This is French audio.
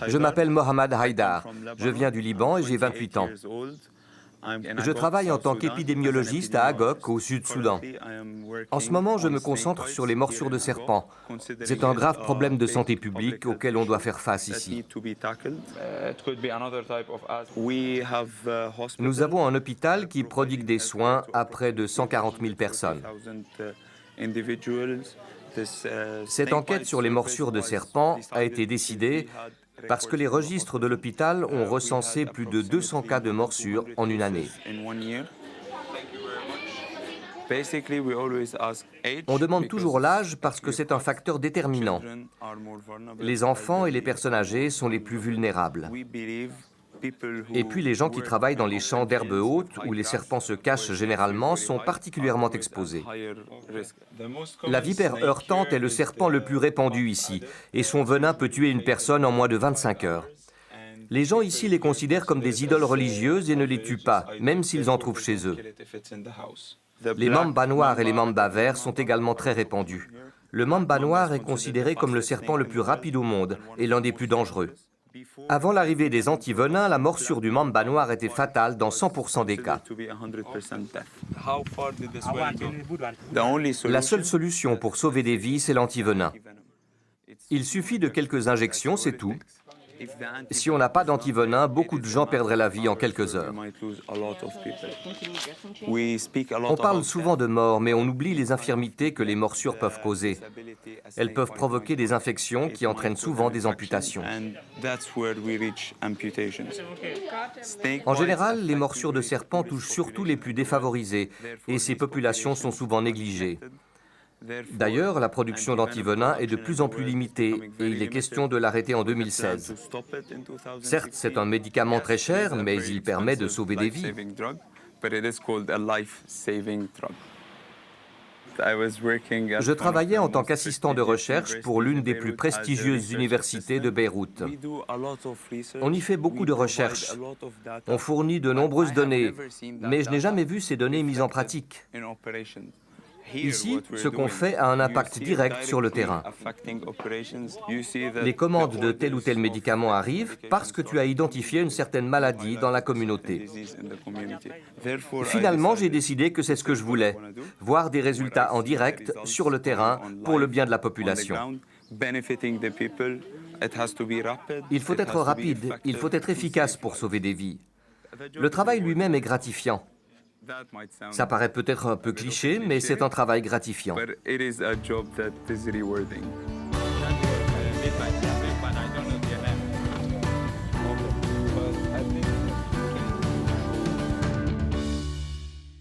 Je m'appelle Mohamed Haïdar. Je viens du Liban et j'ai 28 ans. Je travaille en tant qu'épidémiologiste à Agok, au Sud-Soudan. En ce moment, je me concentre sur les morsures de serpents. C'est un grave problème de santé publique auquel on doit faire face ici. Nous avons un hôpital qui prodigue des soins à près de 140 000 personnes. Cette enquête sur les morsures de serpents a été décidée parce que les registres de l'hôpital ont recensé plus de 200 cas de morsures en une année. On demande toujours l'âge parce que c'est un facteur déterminant. Les enfants et les personnes âgées sont les plus vulnérables. Et puis les gens qui travaillent dans les champs d'herbes hautes où les serpents se cachent généralement sont particulièrement exposés. La vipère heurtante est le serpent le plus répandu ici et son venin peut tuer une personne en moins de 25 heures. Les gens ici les considèrent comme des idoles religieuses et ne les tuent pas, même s'ils en trouvent chez eux. Les mambas noirs et les mambas verts sont également très répandus. Le mamba noir est considéré comme le serpent le plus rapide au monde et l'un des plus dangereux. Avant l'arrivée des antivenins, la morsure du mamba noir était fatale dans 100% des cas. La seule solution pour sauver des vies, c'est l'antivenin. Il suffit de quelques injections, c'est tout. Si on n'a pas d'antivenin, beaucoup de gens perdraient la vie en quelques heures. On parle souvent de mort, mais on oublie les infirmités que les morsures peuvent causer. Elles peuvent provoquer des infections qui entraînent souvent des amputations. En général, les morsures de serpents touchent surtout les plus défavorisés, et ces populations sont souvent négligées. D'ailleurs, la production d'antivenin est de plus en plus limitée et il est question de l'arrêter en 2016. Certes, c'est un médicament très cher, mais il permet de sauver des vies. Je travaillais en tant qu'assistant de recherche pour l'une des plus prestigieuses universités de Beyrouth. On y fait beaucoup de recherches. On fournit de nombreuses données, mais je n'ai jamais vu ces données mises en pratique. Ici, ce qu'on fait a un impact direct sur le terrain. Les commandes de tel ou tel médicament arrivent parce que tu as identifié une certaine maladie dans la communauté. Finalement, j'ai décidé que c'est ce que je voulais, voir des résultats en direct sur le terrain pour le bien de la population. Il faut être rapide, il faut être efficace pour sauver des vies. Le travail lui-même est gratifiant. Ça paraît peut-être un peu cliché, mais c'est un travail gratifiant.